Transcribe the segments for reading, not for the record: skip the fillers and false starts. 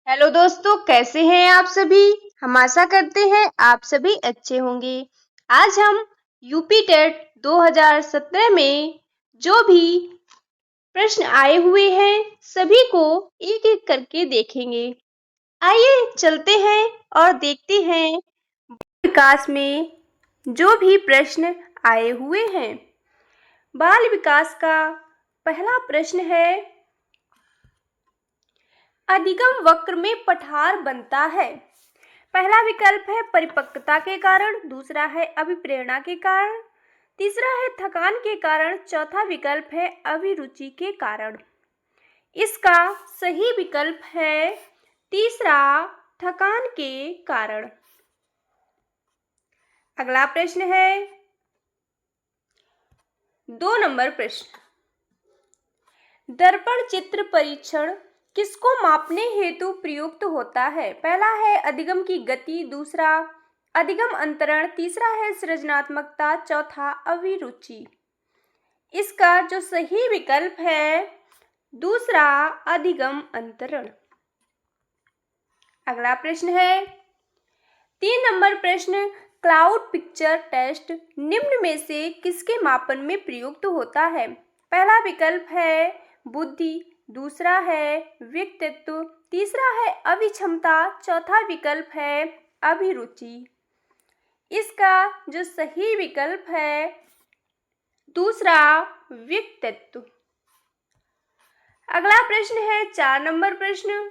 Hello दोस्तों, कैसे हैं आप सभी। हम आशा करते हैं आप सभी अच्छे होंगे। आज हम यूपी टेट 2017 में जो भी प्रश्न आए हुए हैं सभी को एक एक करके देखेंगे। आइए चलते हैं और देखते हैं विकास में जो भी प्रश्न आए हुए हैं। बाल विकास का पहला प्रश्न है, अधिगम वक्र में पठार बनता है। पहला विकल्प है परिपक्वता के कारण, दूसरा है अभिप्रेरणा के कारण, तीसरा है थकान के कारण, चौथा विकल्प है अभिरुचि के कारण। इसका सही विकल्प है तीसरा, थकान के कारण। अगला प्रश्न है 2 नंबर प्रश्न, दर्पण चित्र परीक्षण किसको मापने हेतु प्रयुक्त होता है। पहला है अधिगम की गति, दूसरा अधिगम अंतरण, तीसरा है सृजनात्मकता, चौथा अभिरुचि। इसका जो सही विकल्प है दूसरा, अधिगम अंतरण। अगला प्रश्न है 3 नंबर प्रश्न, क्लाउड पिक्चर टेस्ट निम्न में से किसके मापन में प्रयुक्त होता है। पहला विकल्प है बुद्धि, दूसरा है व्यक्तित्व, तीसरा है अभिक्षमता, चौथा विकल्प है अभिरुचि। इसका जो सही विकल्प है दूसरा, व्यक्तित्व। अगला प्रश्न है 4 नंबर प्रश्न,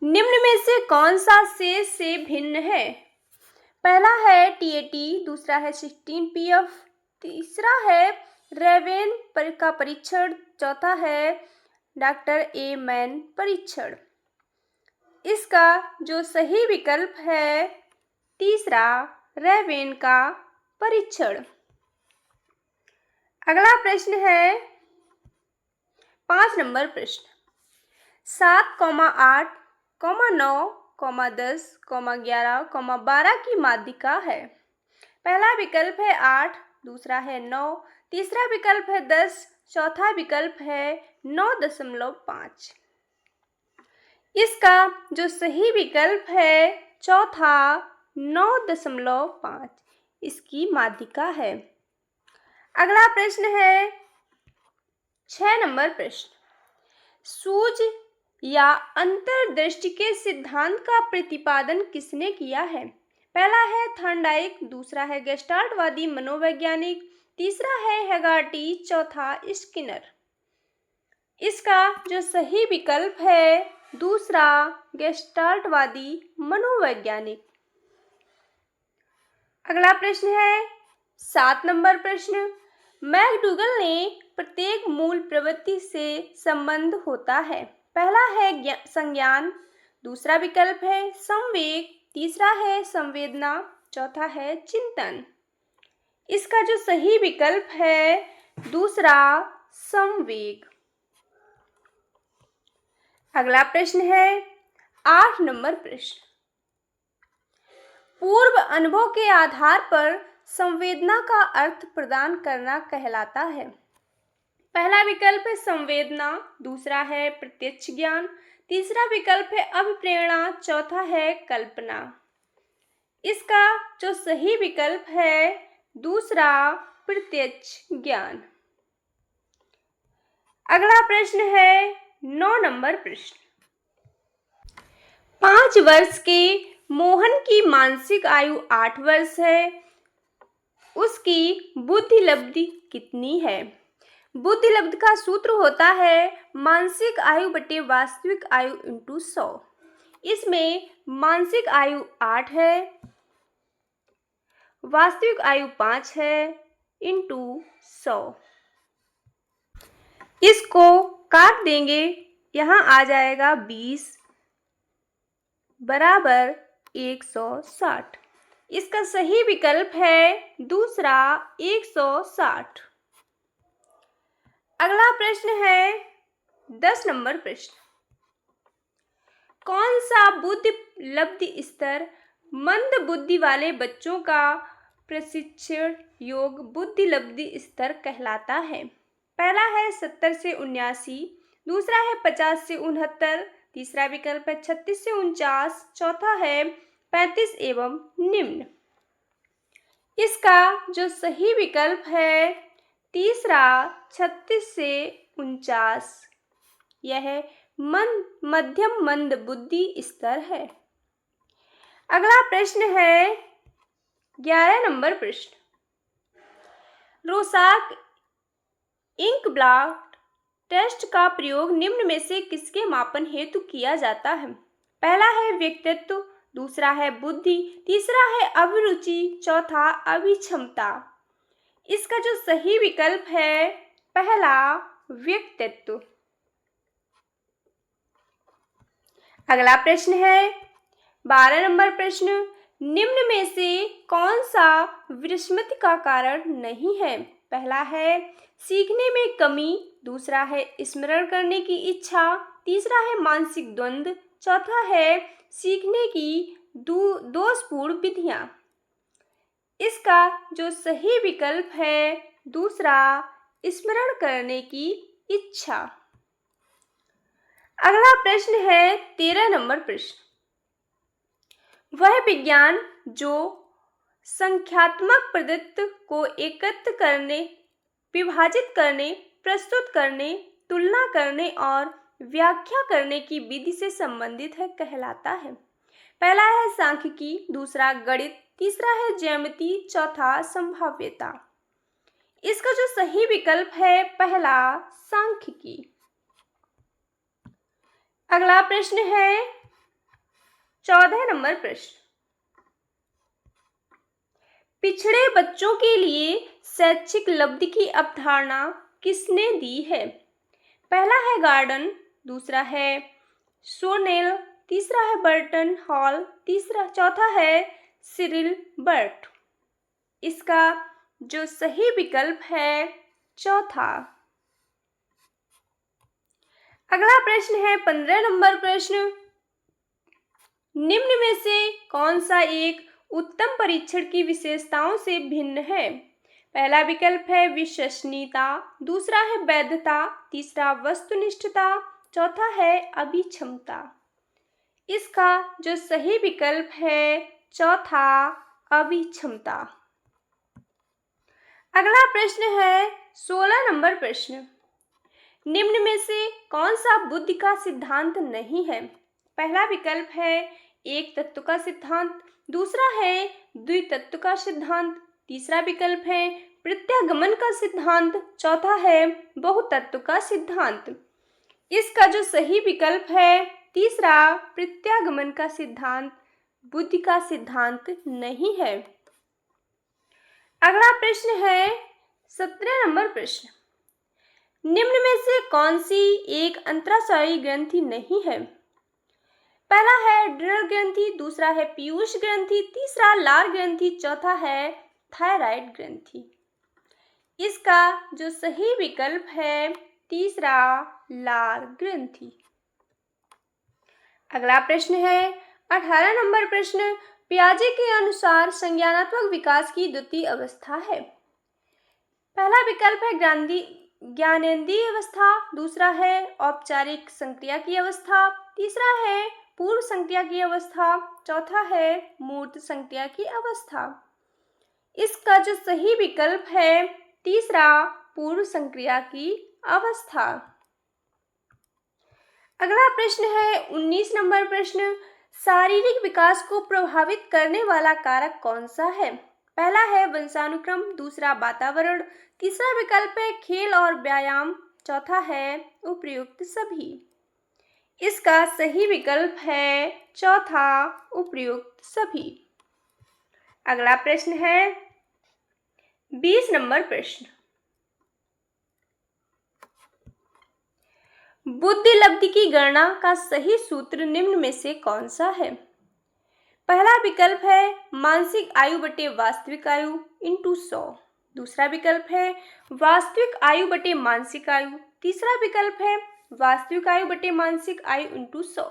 निम्न में से कौन सा शेष से भिन्न है। पहला है टीएटी, दूसरा है 16PF, तीसरा है रेवेन का परीक्षण, चौथा है डॉक्टर ए मैन परीक्षण। इसका जो सही विकल्प है तीसरा, रेवेन का परीक्षण। अगला प्रश्न है 5 नंबर प्रश्न, 7,8, 9, 10, 11, 12 की माध्यिका है। पहला विकल्प है 8, दूसरा है 9, तीसरा विकल्प है 10, चौथा विकल्प है 9.5। इसका जो सही विकल्प है चौथा, 9.5 इसकी माध्यिका है। अगला प्रश्न है 6 नंबर प्रश्न, सूझ या अंतर्दृष्टि के सिद्धांत का प्रतिपादन किसने किया है। पहला है थॉर्नडाइक, दूसरा है गेस्टाल्टवादी मनोवैज्ञानिक, तीसरा है हेगार्टी, चौथा स्किनर। इसका जो सही विकल्प है दूसरा, गेस्टाल्टवादी मनोवैज्ञानिक। अगला प्रश्न है 7 नंबर प्रश्न, मैकडूगल ने प्रत्येक मूल प्रवृत्ति से संबंध होता है। पहला है संज्ञान, दूसरा विकल्प है संवेग, तीसरा है संवेदना, चौथा है चिंतन। इसका जो सही विकल्प है दूसरा, संवेग। अगला प्रश्न है 8 नंबर प्रश्न, पूर्व अनुभव के आधार पर संवेदना का अर्थ प्रदान करना कहलाता है। पहला विकल्प है संवेदना, दूसरा है प्रत्यक्ष ज्ञान, तीसरा विकल्प है अभिप्रेरणा, चौथा है कल्पना। इसका जो सही विकल्प है दूसरा, प्रत्यक्ष ज्ञान। अगला प्रश्न है 9 नंबर प्रश्न, 5 वर्ष के मोहन की मानसिक आयु 8 वर्ष है, उसकी बुद्धि लब्धि कितनी है। बुद्धि लब्धि का सूत्र होता है मानसिक आयु बटे वास्तविक आयु इंटू 100। इसमें मानसिक आयु 8 है, वास्तविक आयु 5 है, इंटू 100। इसको काट देंगे, यहाँ आ जाएगा 20 बराबर 160। इसका सही विकल्प है दूसरा, 160। अगला प्रश्न है 10 नंबर प्रश्न, कौन सा बुद्धि लब्धि स्तर मंद बुद्धि वाले बच्चों का प्रशिक्षण योग बुद्धि लब्धि स्तर कहलाता है। पहला है 70 से 79, दूसरा है 50 से 69, तीसरा विकल्प है 36 से 49, चौथा है 35 एवं निम्न। इसका जो सही विकल्प है तीसरा 36 से 49, यह मध्यम मंद बुद्धि स्तर है। अगला प्रश्न है 11 नंबर प्रश्न। रोसाक इंक ब्लॉट टेस्ट का प्रयोग निम्न में से किसके मापन हेतु किया जाता है? पहला है व्यक्तित्व, दूसरा है बुद्धि, तीसरा है अभिरुचि, चौथा अभिक्षमता। इसका जो सही विकल्प है पहला व्यक्तित्व। अगला प्रश्न है 12 नंबर प्रश्न। निम्न में से कौन सा विस्मृति का कारण नहीं है? पहला है सीखने में कमी, दूसरा है स्मरण करने की इच्छा, तीसरा है मानसिक द्वंद्व, चौथा है सीखने की दोषपूर्ण विधियां। इसका जो सही विकल्प है दूसरा स्मरण करने की इच्छा। अगला प्रश्न है 13 नंबर प्रश्न। वह विज्ञान जो संख्यात्मक पदार्थ को एकत्र करने, विभाजित करने, प्रस्तुत करने, तुलना करने और व्याख्या करने की विधि से संबंधित है कहलाता है? पहला है सांख्यिकी, दूसरा गणित, तीसरा है ज्यामिति, चौथा संभाव्यता। इसका जो सही विकल्प है पहला सांख्यिकी। अगला प्रश्न है 14 नंबर प्रश्न। पिछड़े बच्चों के लिए शैक्षिक लब्धि की अवधारणा किसने दी है? पहला है गार्डन, दूसरा है सोनेल, तीसरा है बर्टन हॉल, चौथा है सिरिल बर्ट। इसका जो सही विकल्प है चौथा। अगला प्रश्न है 15 नंबर प्रश्न। निम्न में से कौन सा एक उत्तम परीक्षण की विशेषताओं से भिन्न है? पहला विकल्प है विश्वसनीयता, दूसरा है वैधता, तीसरा वस्तुनिष्ठता, चौथा है अभिक्षमता। इसका जो सही विकल्प है चौथा अभिक्षमता। अगला प्रश्न है 16 नंबर प्रश्न। निम्न में से कौन सा बुद्धि का सिद्धांत नहीं है? पहला विकल्प है एक तत्व का सिद्धांत, दूसरा है द्वितत्व का सिद्धांत, तीसरा विकल्प है प्रत्यागमन का सिद्धांत, चौथा है बहुतत्व का सिद्धांत। इसका जो सही विकल्प है तीसरा प्रत्यागमन का सिद्धांत बुद्धि का सिद्धांत नहीं है। अगला प्रश्न है 17 नंबर प्रश्न। निम्न में से कौन सी एक अंतराशयी ग्रंथि नहीं है? पहला है एड्रिनल ग्रंथि, दूसरा है पीयूष ग्रंथि, तीसरा लार ग्रंथि, चौथा है थायराइड ग्रंथि। इसका जो सही विकल्प है तीसरा लार ग्रंथि। अगला प्रश्न है 18 नंबर प्रश्न। पियाजे के अनुसार संज्ञानात्मक विकास की द्वितीय अवस्था है। पहला विकल्प है ज्ञानेंद्रिय अवस्था, दूसरा है औपचारिक संक्रिया की अवस्था, तीसरा है पूर्व संक्रिया की अवस्था, चौथा है मूर्त संक्रिया की अवस्था। इसका जो सही विकल्प है तीसरा पूर्व संक्रिया की अवस्था। अगला प्रश्न है 19 नंबर प्रश्न। शारीरिक विकास को प्रभावित करने वाला कारक कौन सा है? पहला है वंशानुक्रम, दूसरा वातावरण, तीसरा विकल्प है खेल और व्यायाम, चौथा है उपर्युक्त सभी। इसका सही विकल्प है चौथा उपर्युक्त सभी। अगला प्रश्न है 20 नंबर प्रश्न। बुद्धि लब्धि की गणना का सही सूत्र निम्न में से कौन सा है? पहला विकल्प है मानसिक आयु बटे वास्तविक आयु इंटू 100, दूसरा विकल्प है वास्तविक आयु बटे मानसिक आयु, तीसरा विकल्प है वास्तविक आयु बटे मानसिक आयु इंटू 100,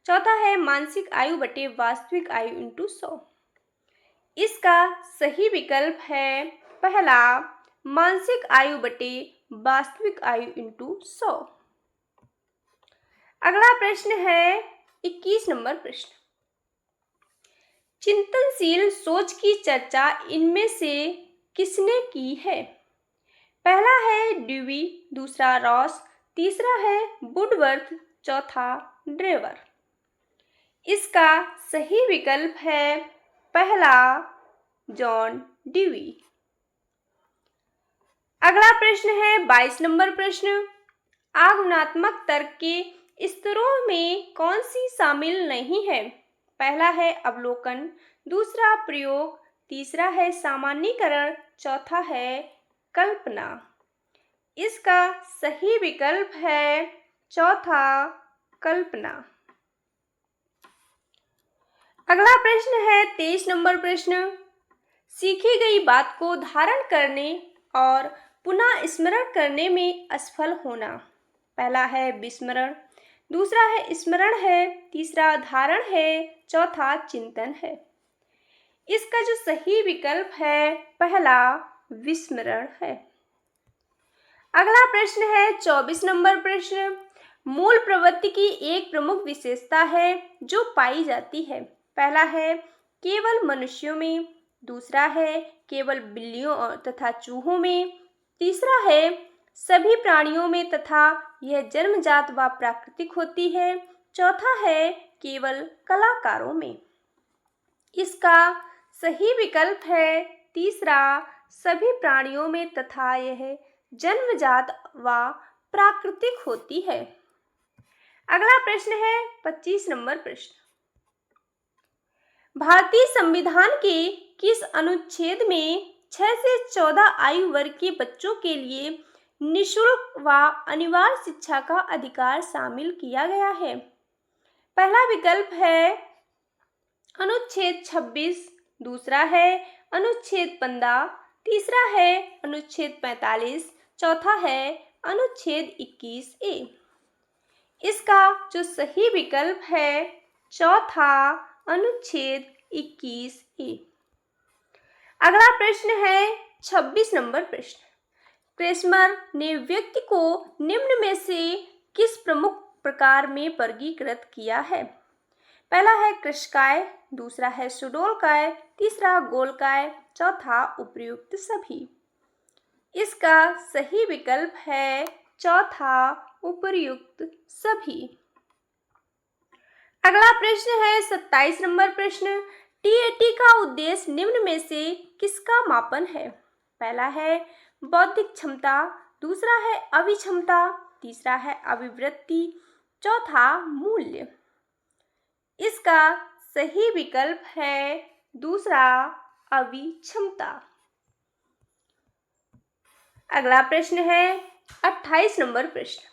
चौथा है मानसिक आयु बटे वास्तविक आयु इंटू 100। इसका सही विकल्प है पहला मानसिक आयु बटे वास्तविक आयु इंटू 100। अगला प्रश्न है 21 नंबर प्रश्न। चिंतनशील सोच की चर्चा इनमें से किसने की है? पहला है ड्यूई, दूसरा रॉस, तीसरा है वुडवर्थ, चौथा ड्रेवर। इसका सही विकल्प है पहला जॉन ड्यूई। अगला प्रश्न है 22 नंबर प्रश्न। आगमनात्मक तर्क के स्तरों में कौन सी शामिल नहीं है? पहला है अवलोकन, दूसरा प्रयोग, तीसरा है सामान्यीकरण, चौथा है कल्पना। इसका सही विकल्प है चौथा कल्पना। अगला प्रश्न है 23 नंबर प्रश्न। सीखी गई बात को धारण करने और पुनः स्मरण करने में असफल होना। पहला है विस्मरण, दूसरा है स्मरण है, तीसरा धारण है, चौथा चिंतन है। इसका जो सही विकल्प है पहला विस्मरण है। अगला प्रश्न है 24 नंबर प्रश्न। मूल प्रवृत्ति की एक प्रमुख विशेषता है जो पाई जाती है। पहला है केवल मनुष्यों में, दूसरा है केवल बिल्लियों तथा चूहों में, तीसरा है सभी प्राणियों में तथा यह जन्मजात व प्राकृतिक होती है, चौथा है केवल कलाकारों में। इसका सही विकल्प है तीसरा सभी प्राणियों में तथा यह जन्मजात व प्राकृतिक होती है। अगला प्रश्न है 25 नंबर प्रश्न। भारतीय संविधान के किस अनुच्छेद में 6 से 14 आयु वर्ग के बच्चों के लिए निःशुल्क व अनिवार्य शिक्षा का अधिकार शामिल किया गया है? पहला विकल्प है अनुच्छेद 26, दूसरा है अनुच्छेद 15, तीसरा है अनुच्छेद 45, चौथा है अनुच्छेद 21A। इसका जो सही विकल्प है चौथा अनुच्छेद 21A। अगला प्रश्न है 26 नंबर प्रश्न। क्रेस्मर ने व्यक्ति को निम्न में से किस प्रमुख प्रकार में वर्गीकृत किया है? पहला है कृशकाय, दूसरा है सुडोलकाय, तीसरा गोलकाय, चौथा उपर्युक्त सभी। इसका सही विकल्प है चौथा उपर्युक्त सभी। अगला प्रश्न है 27 नंबर प्रश्न। टीएटी का उद्देश्य निम्न में से किसका मापन है? पहला है बौद्धिक क्षमता, दूसरा है अभिक्षमता, तीसरा है अभिवृत्ति, चौथा मूल्य। इसका सही विकल्प है दूसरा अभिक्षमता। अगला प्रश्न है 28 नंबर प्रश्न।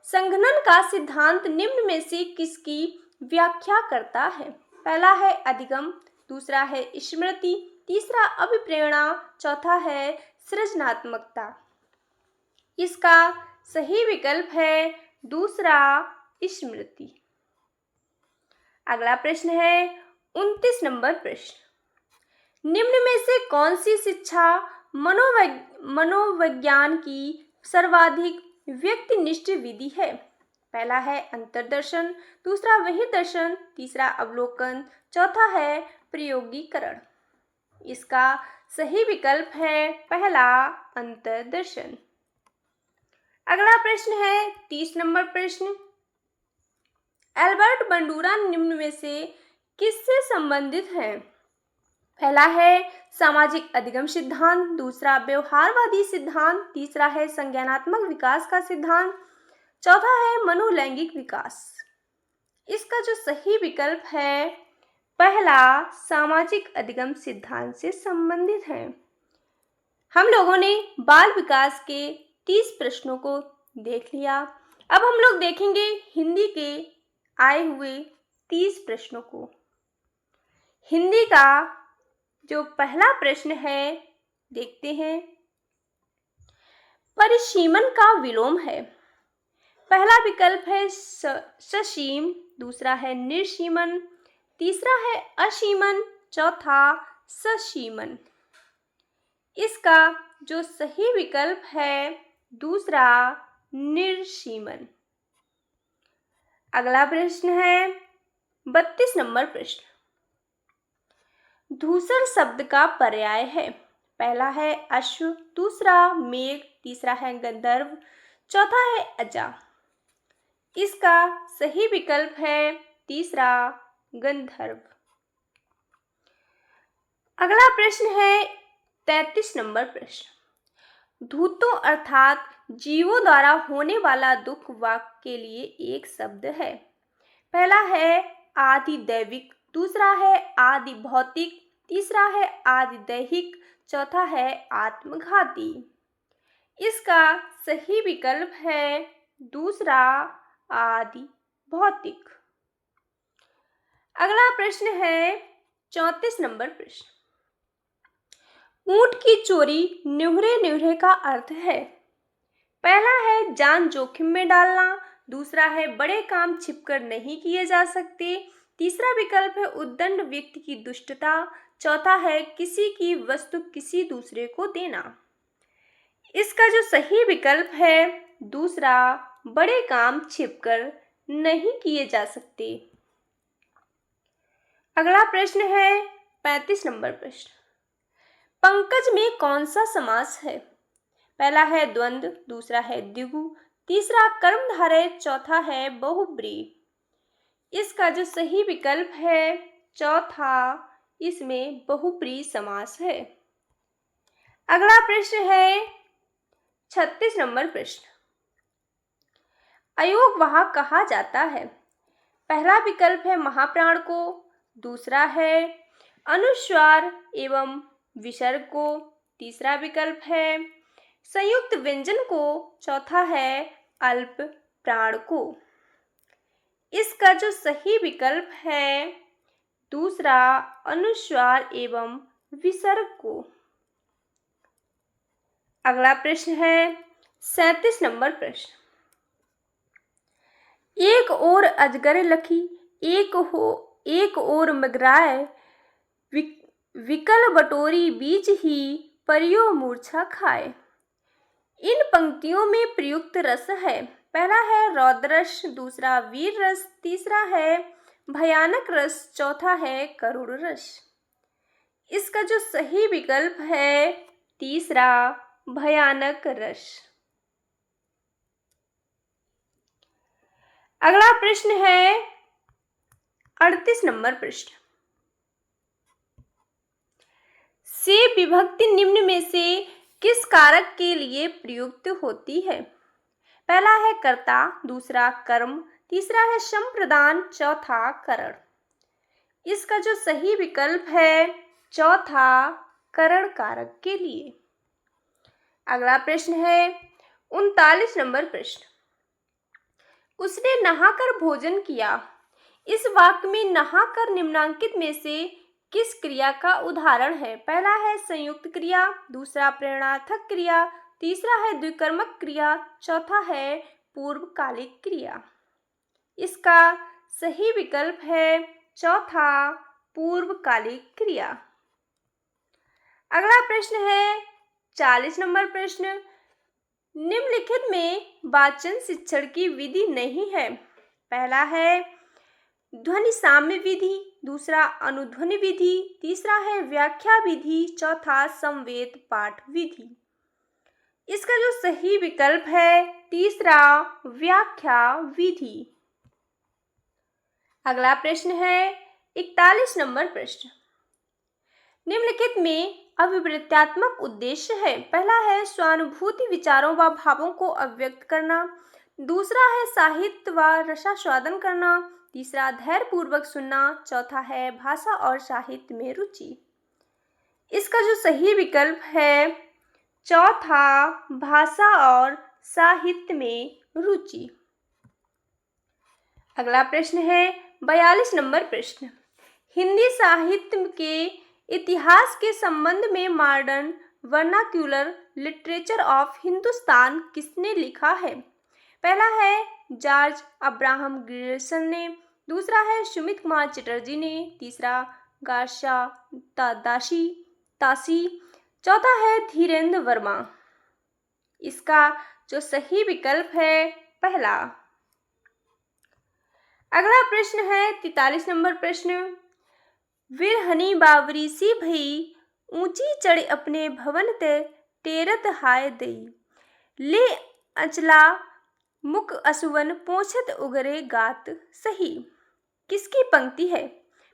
संघनन का सिद्धांत निम्न में से किसकी व्याख्या करता है? पहला है अधिगम, दूसरा है स्मृति, तीसरा अभिप्रेरणा, चौथा है सृजनात्मकता। इसका सही विकल्प है दूसरा स्मृति। अगला प्रश्न है 29 नंबर प्रश्न। निम्न में से कौन सी शिक्षा मनोविज्ञान की सर्वाधिक व्यक्तिनिष्ठ विधि है? पहला है अंतर्दर्शन, दूसरा बहिर्दर्शन, तीसरा अवलोकन, चौथा है प्रयोगीकरण। इसका सही विकल्प है पहला अंतर्दर्शन। अगला प्रश्न है 30 नंबर प्रश्न। एल्बर्ट बंडूरा निम्न में से किससे संबंधित है? पहला है सामाजिक अधिगम सिद्धांत, दूसरा व्यवहारवादी सिद्धांत, तीसरा है संज्ञानात्मक विकास का सिद्धांत, चौथा है मनोलैंगिक विकास। इसका जो सही विकल्प है पहला सामाजिक अधिगम सिद्धांत से संबंधित है। हम लोगों ने बाल विकास के 30 प्रश्नों को देख लिया। अब हम लोग देखेंगे हिंदी के आए हुए 30 प्रश्नों को। हिंदी का जो पहला प्रश्न है देखते हैं। परिसीमन का विलोम है। पहला विकल्प है ससीम, दूसरा है निर्सीमन, तीसरा है असीमन, चौथा ससीमन। इसका जो सही विकल्प है दूसरा निर्सीमन। अगला प्रश्न है 32 नंबर प्रश्न। धूसर शब्द का पर्याय है। पहला है अश्व, दूसरा मेघ, तीसरा है गंधर्व, चौथा है अजा। इसका सही विकल्प है तीसरा गंधर्व। अगला प्रश्न है 33 नंबर प्रश्न। धूतों अर्थात जीवों द्वारा होने वाला दुख वाक्य के लिए एक शब्द है। पहला है आदि दैविक, दूसरा है आदि भौतिक, तीसरा है आदि दैहिक, चौथा है आत्मघाती। इसका सही विकल्प है दूसरा आदि भौतिक। अगला प्रश्न है 34 नंबर प्रश्न। ऊंट की चोरी निहुरे निहुरे का अर्थ है। पहला है जान जोखिम में डालना, दूसरा है बड़े काम छिपकर नहीं किए जा सकते, तीसरा विकल्प है उद्दंड व्यक्ति की दुष्टता, चौथा है किसी की वस्तु किसी दूसरे को देना। इसका जो सही विकल्प है दूसरा बड़े काम छिपकर नहीं किए जा सकते। अगला प्रश्न है 35 नंबर प्रश्न। पंकज में कौन सा समास है? पहला है द्वंद्व, दूसरा है द्विगु, तीसरा कर्मधारय, चौथा है बहुब्रीहि। इसका जो सही विकल्प है चौथा, इसमें बहुब्रीहि समास है। अगला प्रश्न है 36 नंबर प्रश्न। अयोगवाह कहा जाता है। पहला विकल्प है महाप्राण को, दूसरा है अनुस्वार एवं विसर्ग को, तीसरा विकल्प है संयुक्त व्यंजन को, चौथा है अल्प प्राण को। इसका जो सही विकल्प है दूसरा अनुस्वार एवं विसर्ग को। अगला प्रश्न है 37 नंबर प्रश्न। एक ओर अजगर लखी, एक ओर मगराय, विकल बटोरी बीच ही परियो मूर्छा खाए। इन पंक्तियों में प्रयुक्त रस है। पहला है रौद्र रस, दूसरा वीर रस, तीसरा है भयानक रस, चौथा है करुण रस। इसका जो सही विकल्प है तीसरा भयानक रस। अगला प्रश्न है 38 नंबर प्रश्न। से विभक्ति निम्न में से किस कारक के लिए प्रयुक्त होती है? पहला है कर्ता, दूसरा कर्म, तीसरा है संप्रदान, चौथा करण। इसका जो सही विकल्प है चौथा करण कारक के लिए। अगला प्रश्न है 39 नंबर प्रश्न। उसने नहाकर भोजन किया। इस वाक्य में नहाकर निम्नांकित में से किस क्रिया का उदाहरण है? पहला है संयुक्त क्रिया, दूसरा प्रेरणार्थक क्रिया, तीसरा है द्विकर्मक क्रिया, चौथा है पूर्वकालिक क्रिया। इसका सही विकल्प है चौथा पूर्वकालिक क्रिया। अगला प्रश्न है 40 नंबर प्रश्न। निम्नलिखित में वाचन शिक्षण की विधि नहीं है। पहला है ध्वनि साम्य विधि, दूसरा अनुध्वनि विधि, तीसरा है व्याख्या विधि, चौथा संवेद पाठ विधि। इसका जो सही विकल्प है तीसरा व्याख्या विधि। अगला प्रश्न है 41 नंबर प्रश्न। निम्नलिखित में अभिवृत्त्यात्मक उद्देश्य है। पहला है स्वानुभूति विचारों व भावों को अभिव्यक्त करना, दूसरा है साहित्य व रसास्वादन करना, तीसरा धैर्य पूर्वक सुनना, चौथा है भाषा और साहित्य में रुचि। इसका जो सही विकल्प है चौथा भाषा और साहित्य में रुचि। अगला प्रश्न है 42 नंबर प्रश्न। हिंदी साहित्य के इतिहास के संबंध में modern vernacular literature of Hindustan किसने लिखा है? पहला है जॉर्ज अब्राहम ग्रियर्सन ने, दूसरा है सुमित कुमार चटर्जी ने, तीसरा गार्शा तासी, चौथा है धीरेन्द्र वर्मा। इसका जो सही विकल्प है पहला। अगला प्रश्न है 43 नंबर प्रश्न। विरहनी बावरी सी भई ऊंची चढ़ अपने भवन ते टेरत हाय दई ले अचला मुख असुवन पोछत उगरे गात सही। किसकी पंक्ति है?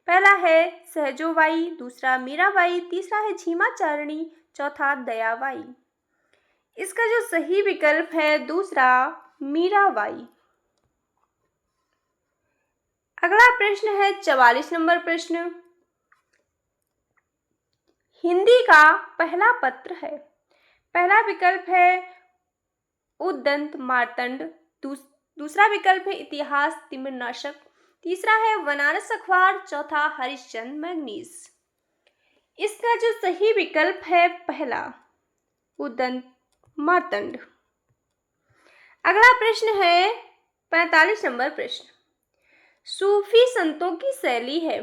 पहला है सहजोबाई, दूसरा मीराबाई, तीसरा है झीमाचारणी, चौथा दयाबाई। इसका जो सही विकल्प है दूसरा मीराबाई। अगला प्रश्न है 44 नंबर प्रश्न। हिंदी का पहला पत्र है। पहला विकल्प है उद्दंत मार्तंड, दूसरा विकल्प है इतिहास तिमिरनाशक, तीसरा है बनारस अखबार, चौथा हरिश्चंद्र मैगनीज। इसका जो सही विकल्प है पहला उद्दंत मार्तंड। अगला प्रश्न है 45 नंबर प्रश्न। सूफी संतों की शैली है।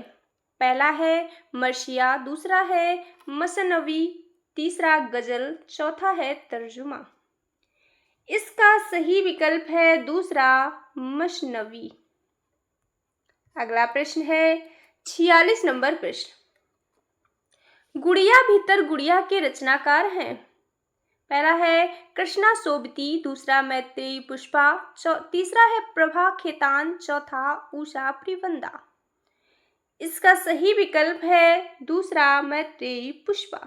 पहला है मर्शिया, दूसरा है मसनवी, तीसरा गजल, चौथा है तर्जुमा। इसका सही विकल्प है दूसरा मसनवी। अगला प्रश्न है 46 नंबर प्रश्न। गुड़िया भीतर गुड़िया के रचनाकार हैं। पहला है कृष्णा सोबती, दूसरा मैत्रेयी पुष्पा, तीसरा है प्रभा खेतान, चौथा उषा प्रिवंदा। इसका सही विकल्प है दूसरा मैत्रेयी पुष्पा।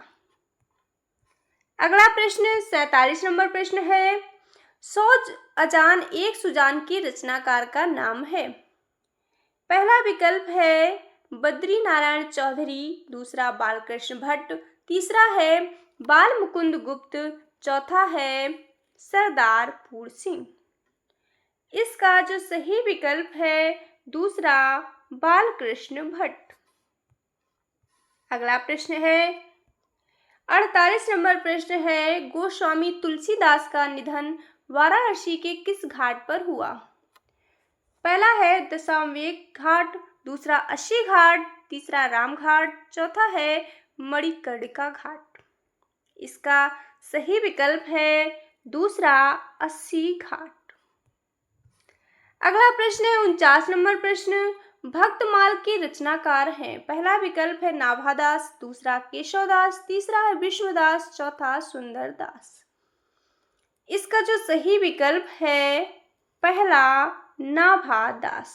अगला प्रश्न 47 नंबर प्रश्न है। सौ अजान एक सुजान के रचनाकार का नाम है। पहला विकल्प है बद्री नारायण चौधरी, दूसरा बालकृष्ण भट्ट, तीसरा है बाल मुकुंद गुप्त, चौथा है सरदार फूल सिंह। इसका जो सही विकल्प है दूसरा बालकृष्ण भट्ट। अगला प्रश्न है 48 नंबर प्रश्न है। गोस्वामी तुलसीदास का निधन वाराणसी के किस घाट पर हुआ? पहला है दशाश्वमेध घाट, दूसरा अस्सी घाट, तीसरा राम घाट, चौथा है मणिकर्णिका घाट। इसका सही विकल्प है दूसरा अस्सी घाट। अगला प्रश्न है 49 नंबर प्रश्न। भक्तमाल के रचनाकार हैं। पहला विकल्प है नाभादास, दूसरा केशवदास, तीसरा है विश्वदास, चौथा सुंदरदास। इसका जो सही विकल्प है पहला नाभादास।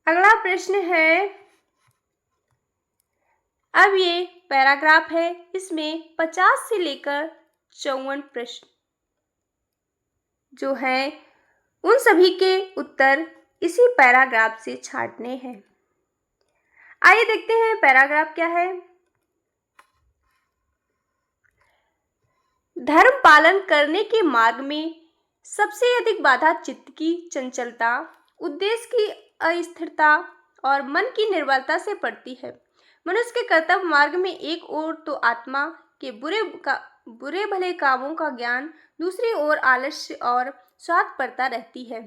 अगला प्रश्न है, अब ये पैराग्राफ है, इसमें 50 से लेकर 54 प्रश्न जो हैं उन सभी के उत्तर इसी पैराग्राफ से छांटने हैं। आइए देखते हैं पैराग्राफ क्या है। धर्म पालन करने के मार्ग में सबसे अधिक बाधा चित्त की चंचलता, उद्देश्य की अस्थिरता और मन की निर्बलता से पड़ती है। मनुष्य के कर्तव्य मार्ग में एक ओर तो आत्मा के बुरे भले कामों का ज्ञान, दूसरी ओर आलस्य और स्वार्थपरता रहती है।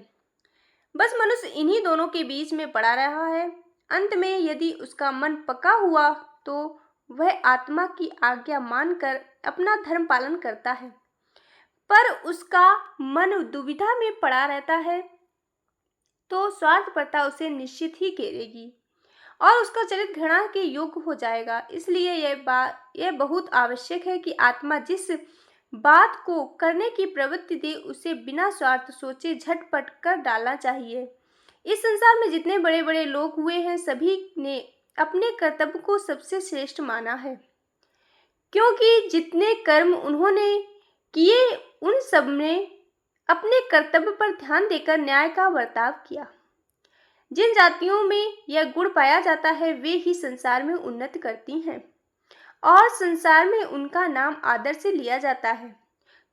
बस मनुष्य इन्हीं दोनों के बीच में पड़ा रहा है। अंत में यदि उसका मन पक्का हुआ तो वह आत्मा की आज्ञा मानकर अपना धर्म पालन करता है, पर उसका मन दुविधा में पड़ा रहता है तो स्वार्थपरता उसे निश्चित ही घेरेगी और उसका चरित्र घृणा के योग्य हो जाएगा। इसलिए यह बहुत आवश्यक है कि आत्मा जिस बात को करने की प्रवृत्ति दे उसे बिना स्वार्थ सोचे झटपट कर डालना चाहिए। इस संसार में जितने बड़े बड़े लोग हुए हैं सभी ने अपने कर्तव्य को सबसे श्रेष्ठ माना है, क्योंकि जितने कर्म उन्होंने किए उन सब ने अपने कर्तव्य पर ध्यान देकर न्याय का बर्ताव किया। जिन जातियों में यह गुण पाया जाता है वे ही संसार में उन्नति करती हैं और संसार में उनका नाम आदर से लिया जाता है।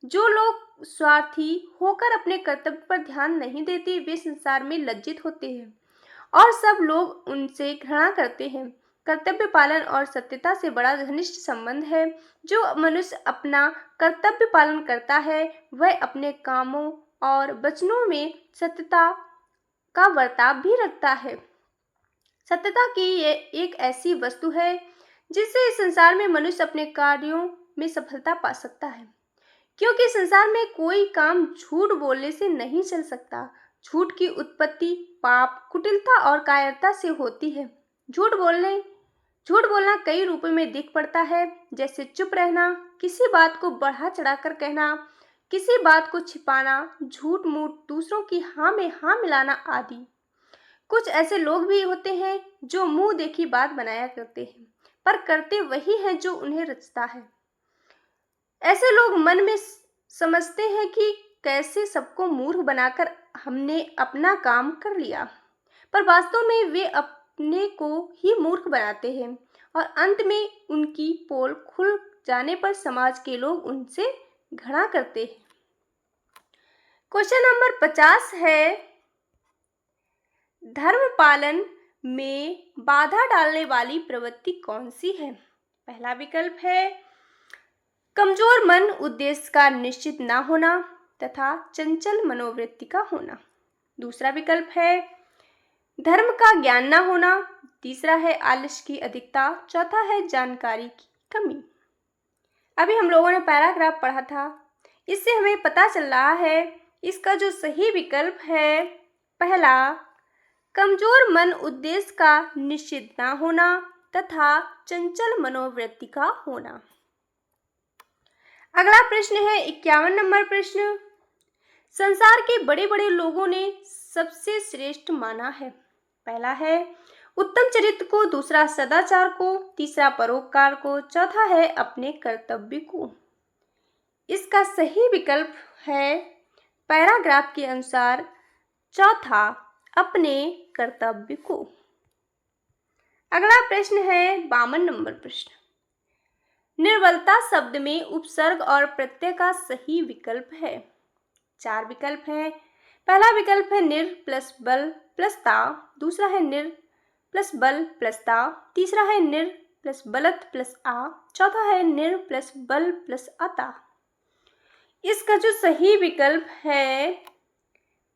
जो लोग स्वार्थी होकर अपने कर्तव्य पर ध्यान नहीं देते वे संसार में लज्जित होते हैं और सब लोग उनसे घृणा करते हैं। कर्तव्य पालन और सत्यता से बड़ा घनिष्ठ संबंध है। जो मनुष्य अपना कर्तव्य पालन करता है वह अपने कामों और वचनों में सत्यता का बर्ताव भी रखता है। सत्यता की ये एक ऐसी वस्तु है जिससे इस संसार में मनुष्य अपने कार्यों में सफलता पा सकता है, क्योंकि संसार में कोई काम झूठ बोलने से नहीं चल सकता। झूठ की उत्पत्ति पाप, कुटिलता और कायरता से होती है। झूठ बोलना कई रूपों में दिख पड़ता है, जैसे चुप रहना, किसी बात को बढ़ा चढ़ाकर कहना, किसी बात को छिपाना, झूठ मूठ, दूसरों की हाँ में हाँ मिलाना आदि। कुछ ऐसे लोग भी होते हैं जो मुंह देखी बात बनाया करते हैं, पर करते वही है जो उन्हें रचता है। ऐसे लोग मन में समझते हैं कि कैसे सबको मूर्ख बनाकर हमने अपना काम कर लिया, पर वास्तव में वे अपने को ही मूर्ख बनाते हैं और अंत में उनकी पोल खुल जाने पर समाज के लोग उनसे घृणा करते हैं। क्वेश्चन नंबर 50 है, धर्म पालन में बाधा डालने वाली प्रवृत्ति कौन सी है? पहला विकल्प है कमजोर मन, उद्देश्य का निश्चित ना होना तथा चंचल मनोवृत्ति का होना। दूसरा विकल्प है धर्म का ज्ञान ना होना। तीसरा है आलस्य की अधिकता। चौथा है जानकारी की कमी। अभी हम लोगों ने पैराग्राफ पढ़ा था, इससे हमें पता चल रहा है इसका जो सही विकल्प है पहला, कमजोर मन, उद्देश्य का निश्चित ना होना तथा चंचल मनोवृत्ति का होना। अगला प्रश्न है 51 नंबर प्रश्न, संसार के बड़े बड़े लोगों ने सबसे श्रेष्ठ माना है। पहला है उत्तम चरित्र को, दूसरा सदाचार को, तीसरा परोपकार को, चौथा है अपने कर्तव्य को। इसका सही विकल्प है पैराग्राफ के अनुसार चौथा, अपने कर्तव्य को। अगला प्रश्न है 52 नंबर प्रश्न, निर्बलता शब्द में उपसर्ग और प्रत्यय का सही विकल्प है। 4 विकल्प है। पहला विकल्प है निर प्लस बल प्लस ता, दूसरा है निर प्लस बल प्लस ता, तीसरा है निर प्लस बलत प्लस आ, चौथा है निर प्लस बल प्लस अता। इसका जो सही विकल्प है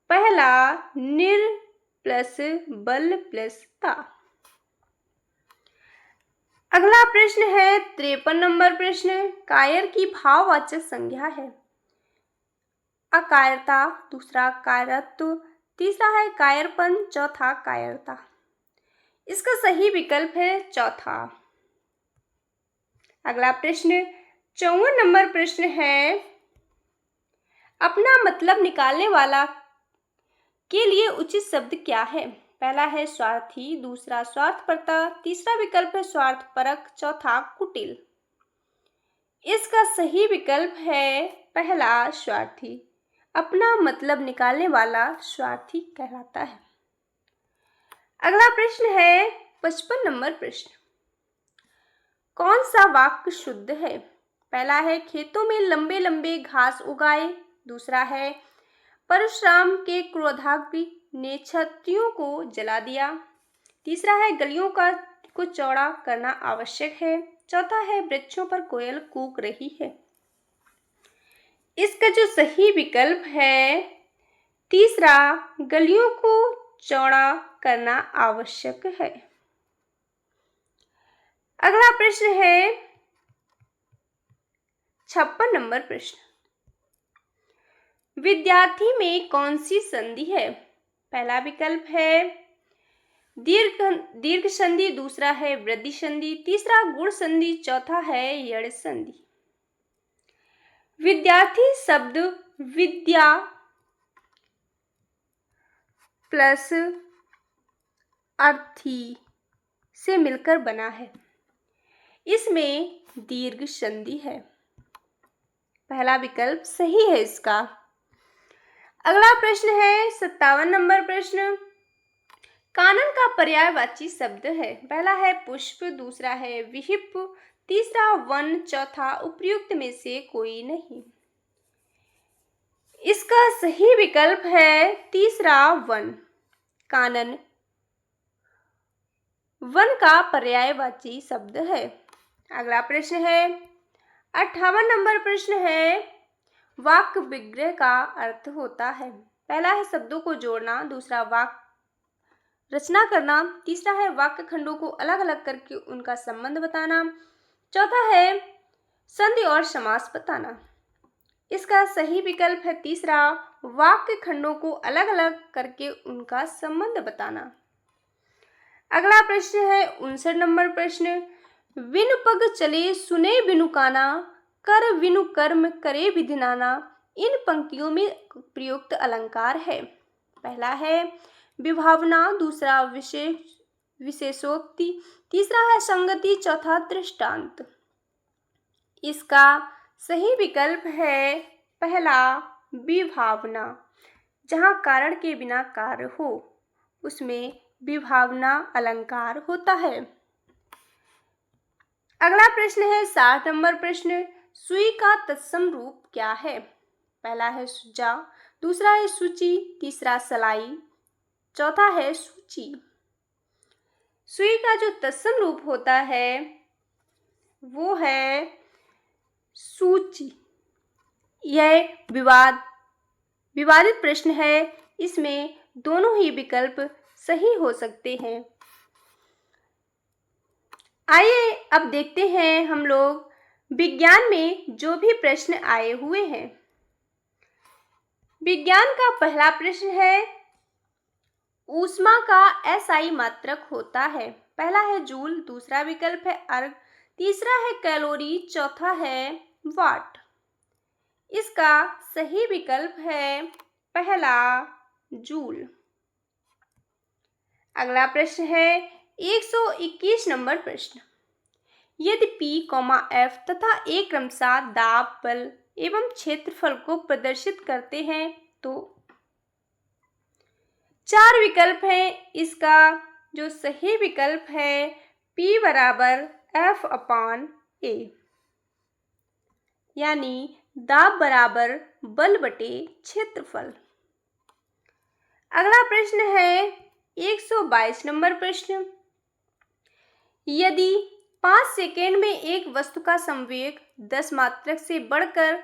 पहला, निर प्लस बल प्लस ता। अगला प्रश्न है 53 नंबर प्रश्न, कायर की भाववाचक संज्ञा है। अकायरता, दूसरा कायरत्व, तीसरा है कायरपन, चौथा कायरता। इसका सही विकल्प है चौथा। अगला प्रश्न 54 नंबर प्रश्न है, अपना मतलब निकालने वाला के लिए उचित शब्द क्या है? पहला है स्वार्थी, दूसरा स्वार्थपरता, तीसरा विकल्प है स्वार्थपरक, चौथा कुटिल। इसका सही विकल्प है पहला, स्वार्थी। अपना मतलब निकालने वाला स्वार्थी कहलाता है। अगला प्रश्न है 55 नंबर प्रश्न, कौन सा वाक्य शुद्ध है? पहला है खेतों में लंबे लंबे घास उगाए, दूसरा है परशुराम के क्रोधाग्नि ने क्षत्रियों को जला दिया, तीसरा है गलियों को चौड़ा करना आवश्यक है, चौथा है वृक्षों पर कोयल कूक रही है। इसका जो सही विकल्प है तीसरा, गलियों को चौड़ा करना आवश्यक है। अगला प्रश्न है 56 नंबर प्रश्न, विद्यार्थी में कौन सी संधि है? पहला विकल्प है दीर्घ संधि, दूसरा है वृद्धि संधि, तीसरा गुण संधि, चौथा है यड़ संधि। विद्यार्थी शब्द विद्या प्लस अर्थी से मिलकर बना है। इसमें दीर्घ संधि है। पहला विकल्प सही है इसका। अगला प्रश्न है 57 नंबर प्रश्न, कानन का पर्यायवाची शब्द है। पहला है पुष्प, दूसरा है विहिप, तीसरा वन, चौथा उपर्युक्त में से कोई नहीं। इसका सही विकल्प है तीसरा, वन। कानन वन का पर्यायवाची शब्द है। अगला प्रश्न है 58 नंबर प्रश्न है, वाक्य विग्रह का अर्थ होता है। पहला है शब्दों को जोड़ना, दूसरा वाक्य रचना करना, तीसरा है वाक्य खंडों को अलग अलग करके उनका संबंध बताना, चौथा है संधि और समास बताना। इसका सही विकल्प है तीसरा, वाक्य खंडों को अलग अलग करके उनका संबंध बताना। अगला प्रश्न है 59 नंबर प्रश्न, विनु पग चले सुने बिनु काना, कर विनु कर्म करे विधि नाना, इन पंक्तियों में प्रयुक्त अलंकार है। पहला है विभावना, दूसरा विशेषोक्ति, तीसरा है संगति, चौथा दृष्टांत। इसका सही विकल्प है पहला, विभावना। जहाँ कारण के बिना कार्य हो उसमें विभावना अलंकार होता है। अगला प्रश्न है 60 नंबर प्रश्न, सुई का तत्सम रूप क्या है? पहला है सुजा, दूसरा है सूची, तीसरा सलाई, चौथा है सूची। सुई का जो तत्सम रूप होता है वो है सूची। यह विवादित प्रश्न है, इसमें दोनों ही विकल्प सही हो सकते हैं। आइए अब देखते हैं हम लोग विज्ञान में जो भी प्रश्न आए हुए हैं। विज्ञान का पहला प्रश्न है, ऊष्मा का एसआई मात्रक होता है। पहला है जूल, दूसरा विकल्प है अर्ग, तीसरा है कैलोरी, चौथा है वाट। इसका सही विकल्प है पहला, जूल। अगला प्रश्न है 121 नंबर प्रश्न, यदि P, F तथा A क्रमशः दाब, बल एवं क्षेत्रफल को प्रदर्शित करते हैं तो 4 विकल्प हैं। इसका जो सही विकल्प है P बराबर F अपान A, यानी दाब बराबर बल बटे क्षेत्रफल। अगला प्रश्न है 122 नंबर प्रश्न, यदि 5 सेकेंड में एक वस्तु का संवेग 10 मात्रक से बढ़कर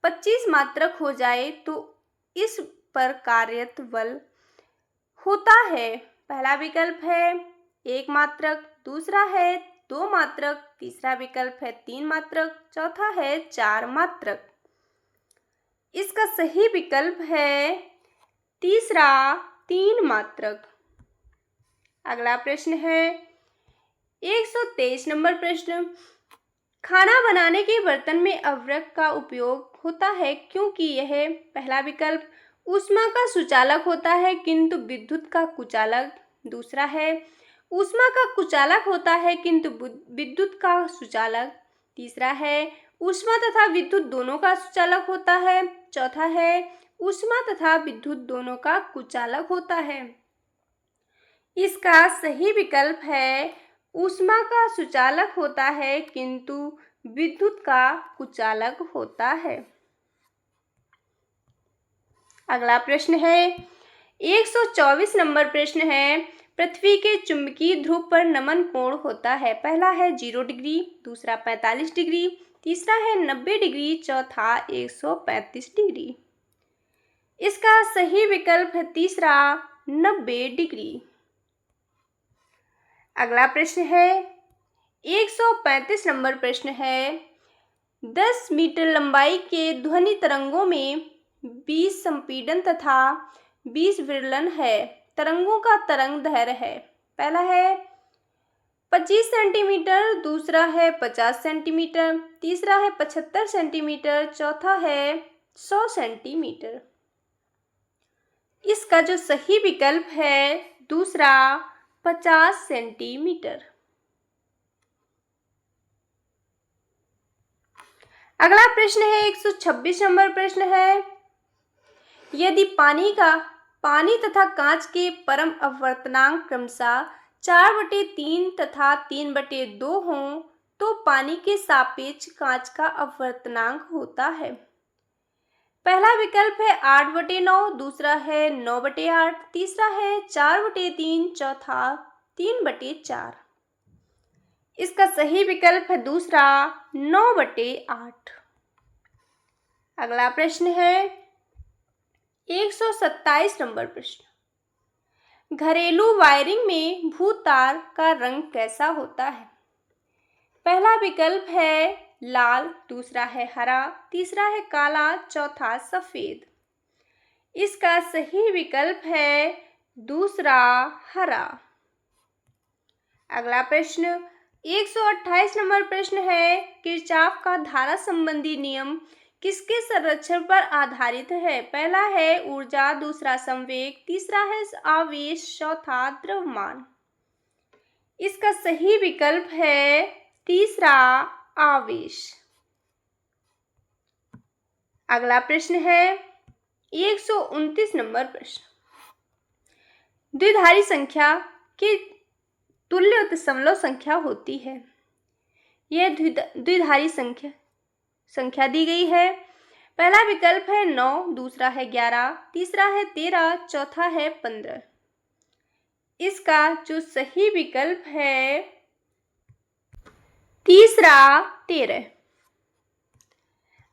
25 मात्रक हो जाए तो इस पर कार्यरत बल होता है। पहला विकल्प है 1 मात्रक, दूसरा है 2 मात्रक, तीसरा विकल्प है 3 मात्रक, चौथा है 4 मात्रक। इसका सही विकल्प है तीसरा, 3 मात्रक। अगला प्रश्न है 123 नंबर प्रश्न, खाना बनाने के बर्तन में अवरक का उपयोग होता है क्योंकि यह, पहला विकल्प, ऊष्मा का सुचालक होता है किंतु विद्युत का कुचालक, दूसरा है ऊष्मा का कुचालक होता है किंतु विद्युत का सुचालक, तीसरा है ऊष्मा तथा विद्युत दोनों का सुचालक होता है, चौथा है ऊष्मा तथा विद्युत दोनों का कुचालक होता है। इसका सही विकल्प है ऊष्मा का सुचालक होता है किंतु विद्युत का कुचालक होता है। अगला प्रश्न है 124 नंबर प्रश्न है, पृथ्वी के चुंबकीय ध्रुव पर नमन कोण होता है। पहला है 0 डिग्री, दूसरा 45 डिग्री, तीसरा है 90 डिग्री, चौथा 135 डिग्री। इसका सही विकल्प है तीसरा, 90 डिग्री। अगला प्रश्न है 135 नंबर प्रश्न है, 10 मीटर लंबाई के ध्वनि तरंगों में 20 संपीड़न तथा 20 विरलन है। तरंगों का तरंग दैर्घ्य है, पहला है 25 सेंटीमीटर, दूसरा है 50 सेंटीमीटर, तीसरा है 75 सेंटीमीटर, चौथा है 100 सेंटीमीटर। इसका जो सही विकल्प है दूसरा, 50 सेंटीमीटर। अगला प्रश्न है 126 नंबर प्रश्न है, यदि पानी तथा कांच के परम अपवर्तनांक क्रमशः 4/3 तथा 3/2 हों तो पानी के सापेक्ष कांच का अपवर्तनांक होता है। पहला विकल्प है 8/9, दूसरा है 9/8, तीसरा है 4/3, चौथा 3/4। इसका सही विकल्प है दूसरा, 9/8। अगला प्रश्न है 127 नंबर प्रश्न, घरेलू वायरिंग में भू तार का रंग कैसा होता है? पहला विकल्प है लाल, दूसरा है हरा, तीसरा है काला, चौथा सफेद। इसका सही विकल्प है दूसरा हरा। अगला प्रश्न 128 नंबर प्रश्न है, किरचॉफ का धारा संबंधी नियम किसके संरक्षण पर आधारित है? पहला है ऊर्जा, दूसरा संवेग, तीसरा है आवेश, चौथा द्रव्यमान। इसका सही विकल्प है तीसरा आवेश। अगला प्रश्न है 129 नंबर प्रश्न, द्विधारी संख्या की तुल्य दशमलव संख्या होती है। यह द्विधारी संख्या दी गई है। पहला विकल्प है 9, दूसरा है 11, तीसरा है 13, चौथा है 15। इसका जो सही विकल्प है तीसरा 13।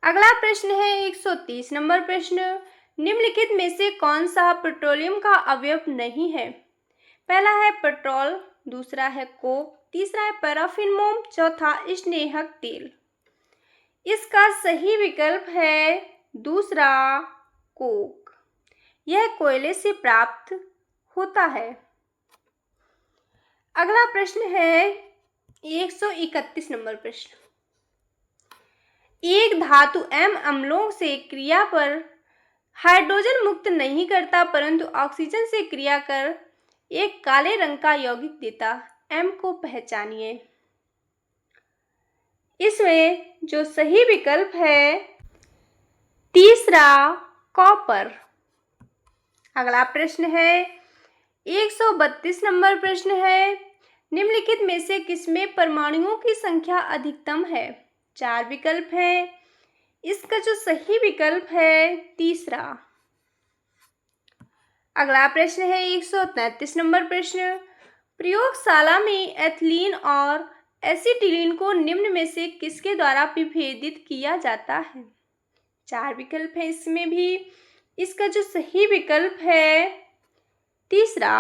अगला प्रश्न है 130 नंबर प्रश्न, निम्नलिखित में से कौन सा पेट्रोलियम का अवयव नहीं है? पहला है पेट्रोल, दूसरा है कोक, तीसरा है पैराफिन मोम, चौथा स्नेहक तेल। इसका सही विकल्प है दूसरा कोक। यह कोयले से प्राप्त होता है। अगला प्रश्न है 131 नंबर प्रश्न, एक धातु एम अम्लों से क्रिया पर हाइड्रोजन मुक्त नहीं करता परंतु ऑक्सीजन से क्रिया कर एक काले रंग का यौगिक देता, एम को पहचानिए। इसमें जो सही विकल्प है तीसरा कॉपर। अगला प्रश्न है 132 नंबर प्रश्न है, निम्नलिखित में से किसमें परमाणुओं की संख्या अधिकतम है? 4 विकल्प हैं। इसका जो सही विकल्प है तीसरा। अगला प्रश्न है 133 नंबर प्रश्न, प्रयोगशाला में एथिलीन और एसिटिलीन को निम्न में से किसके द्वारा विभेदित किया जाता है? 4 विकल्प है इसमें भी। इसका जो सही विकल्प है तीसरा,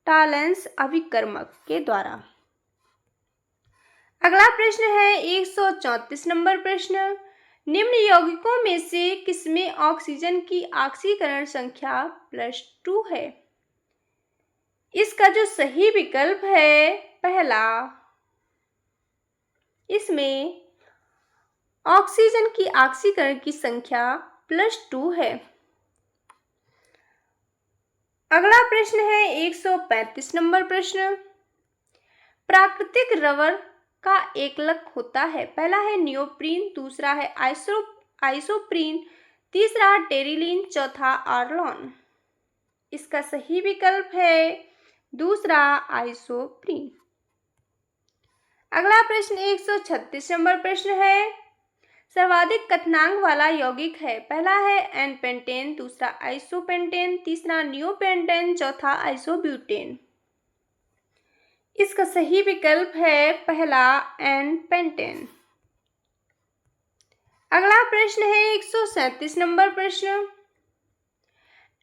टालेंस अभिकर्मक के द्वारा। अगला प्रश्न है 134 नंबर प्रश्न, निम्न यौगिकों में से किसमें ऑक्सीजन की ऑक्सीकरण संख्या +2 है? इसका जो सही विकल्प है पहला, इसमें ऑक्सीजन की ऑक्सीकरण की संख्या +2 है। अगला प्रश्न है 135 नंबर प्रश्न, प्राकृतिक रबर का एकलक होता है। पहला है नियोप्रीन, दूसरा है आइसोप्रीन, तीसरा टेरिलीन, चौथा आर्लॉन। इसका सही विकल्प है दूसरा आइसोप्रीन। अगला प्रश्न 136 नंबर प्रश्न है, सर्वाधिक क्वथनांक वाला यौगिक है। पहला है एन पेंटेन, दूसरा आइसोपेंटेन, तीसरा नियोपेंटेन, चौथा आइसोब्यूटेन। इसका सही विकल्प है पहला एन पेंटेन। अगला प्रश्न है 137 नंबर प्रश्न,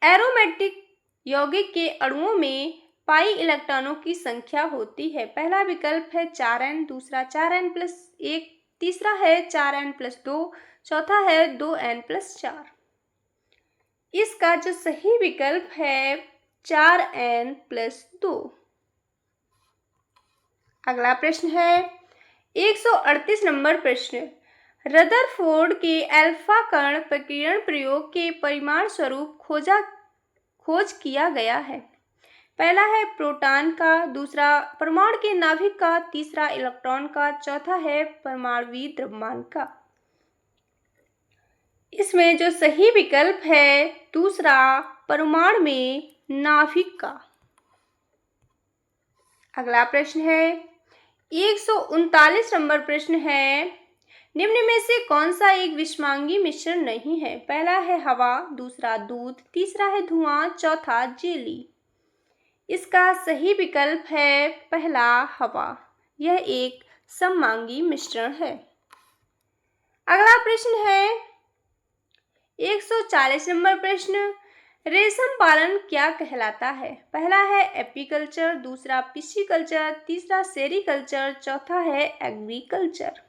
एरोमेटिक यौगिक के अणुओं में पाई इलेक्ट्रॉनों की संख्या होती है। पहला विकल्प है 4n, दूसरा 4n+1, तीसरा है 4n+2, चौथा है 2n+4। इसका जो सही विकल्प है 4n+2। अगला प्रश्न है 138 नंबर प्रश्न, रदरफोर्ड के अल्फा कण प्रकीर्णन प्रयोग के परिमाण स्वरूप खोज किया गया है। पहला है प्रोटॉन का, दूसरा परमाणु के नाभिक का, तीसरा इलेक्ट्रॉन का, चौथा है परमाणुवीय द्रव्यमान का। इसमें जो सही विकल्प है दूसरा, परमाणु में नाभिक का। अगला प्रश्न है 139 नंबर प्रश्न है, निम्न में से कौन सा एक विषमांगी मिश्रण नहीं है? पहला है हवा, दूसरा दूध, तीसरा है धुआं, चौथा जेली। इसका सही विकल्प है पहला हवा। यह एक सममांगी मिश्रण है। अगला प्रश्न है 140 नंबर प्रश्न, रेशम पालन क्या कहलाता है? पहला है एपीकल्चर, दूसरा पिस्सीकल्चर, तीसरा सेरीकल्चर, चौथा है एग्रीकल्चर।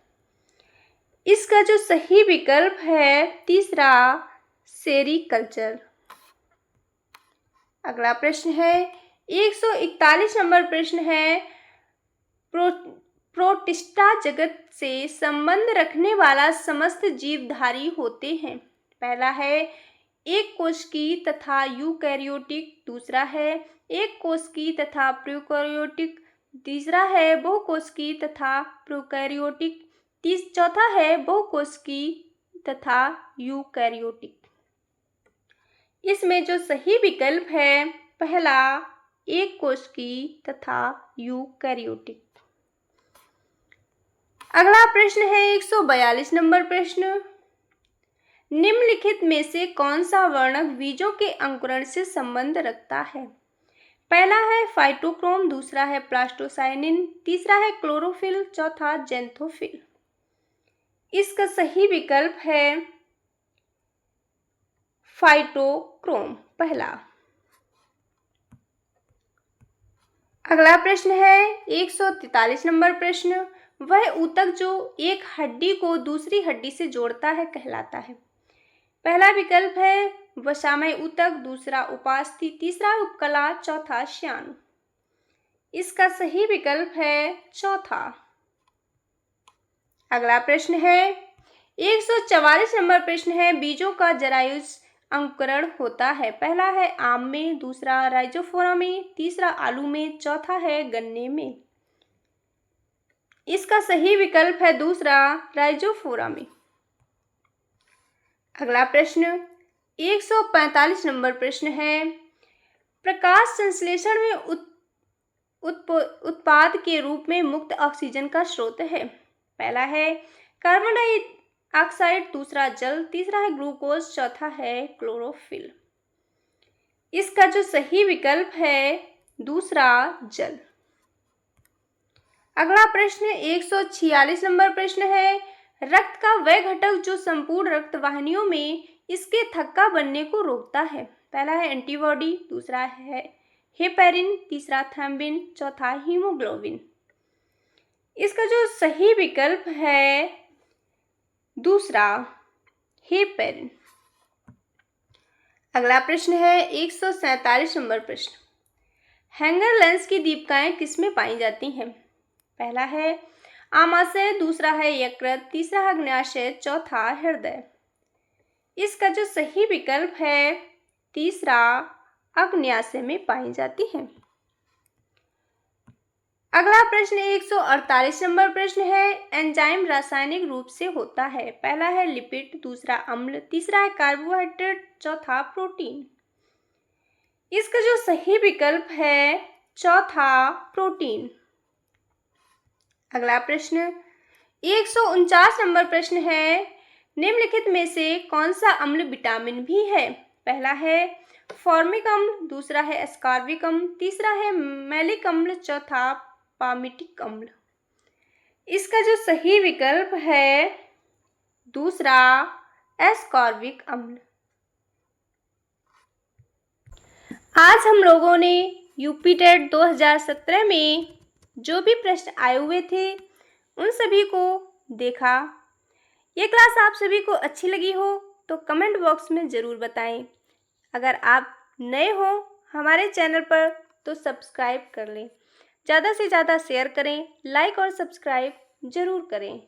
इसका जो सही विकल्प है तीसरा सेरीकल्चर। अगला प्रश्न है 141 नंबर प्रश्न है प्रोटिस्टा जगत से संबंध रखने वाला समस्त जीवधारी होते हैं। पहला है एक कोशिकी तथा यूकैरियोटिक, दूसरा है एक कोशिकी तथा प्रोकैरियोटिक, तीसरा है बहुकोशिकी तथा प्रोकैरियोटिक, चौथा है बहुकोशिकी तथा यूकैरियोटिक। इसमें जो सही विकल्प है पहला एक कोशिकी तथा यूकैरियोटिक। अगला प्रश्न है 142 नंबर प्रश्न, निम्नलिखित में से कौन सा वर्णक बीजों के अंकुरण से संबंध रखता है? पहला है फाइटोक्रोम, दूसरा है प्लास्टोसाइनिन, तीसरा है क्लोरोफिल, चौथा जेंथोफिल। इसका सही विकल्प है फाइटोक्रोम पहला। अगला प्रश्न है 143 नंबर प्रश्न, वह ऊतक जो एक हड्डी को दूसरी हड्डी से जोड़ता है कहलाता है। पहला विकल्प है वसामय ऊतक, दूसरा उपास्थि, तीसरा उपकला, चौथा श्याणु। इसका सही विकल्प है चौथा। अगला प्रश्न है 144 नंबर प्रश्न है, बीजों का जरायुज अंकुरण होता है। पहला है आम में, दूसरा राइजोफोरा में, तीसरा आलू में, चौथा है गन्ने में। इसका सही विकल्प है दूसरा राइजोफोरा में। अगला प्रश्न 145 नंबर प्रश्न है, प्रकाश संश्लेषण में उत्पाद के रूप में मुक्त ऑक्सीजन का स्रोत है। पहला है कार्बन डाइऑक्साइड, दूसरा जल, तीसरा है ग्लूकोज, चौथा है क्लोरोफिल। इसका जो सही विकल्प है दूसरा जल। अगला प्रश्न 146 नंबर प्रश्न है, रक्त का वह घटक जो संपूर्ण रक्त वाहिनियों में इसके थक्का बनने को रोकता है। पहला है एंटीबॉडी, दूसरा है हेपेरिन, तीसरा थ्रोम्बिन, चौथा हीमोग्लोबिन। इसका जो सही विकल्प है दूसरा हेपेरिन। अगला प्रश्न है 147 नंबर प्रश्न, हैंगर लेंस की दीपिकाएं किसमें पाई जाती हैं? पहला है आमाशय, दूसरा है यकृत, तीसरा है अग्न्याशय, चौथा हृदय। इसका जो सही विकल्प है तीसरा अग्न्याशय में पाई जाती है। अगला प्रश्न 148 नंबर प्रश्न है, एंजाइम रासायनिक रूप से होता है। पहला है लिपिड, दूसरा अम्ल, तीसरा है कार्बोहाइड्रेट, चौथा प्रोटीन। इसका जो सही विकल्प है चौथा प्रोटीन। अगला प्रश्न 149 नंबर प्रश्न है, निम्नलिखित में से कौन सा अम्ल विटामिन भी है? पहला है फॉर्मिक अम्ल, दूसरा है एस्कॉर्बिक अम्ल, तीसरा है मैलिक अम्ल, चौथा पामिटिक अम्ल। इसका जो सही विकल्प है दूसरा एस्कॉर्बिक अम्ल। आज हम लोगों ने यूपी टेट 2017 में जो भी प्रश्न आए हुए थे उन सभी को देखा। ये क्लास आप सभी को अच्छी लगी हो तो कमेंट बॉक्स में ज़रूर बताएं। अगर आप नए हो हमारे चैनल पर तो सब्सक्राइब कर लें, ज़्यादा से ज़्यादा शेयर करें, लाइक और सब्सक्राइब ज़रूर करें।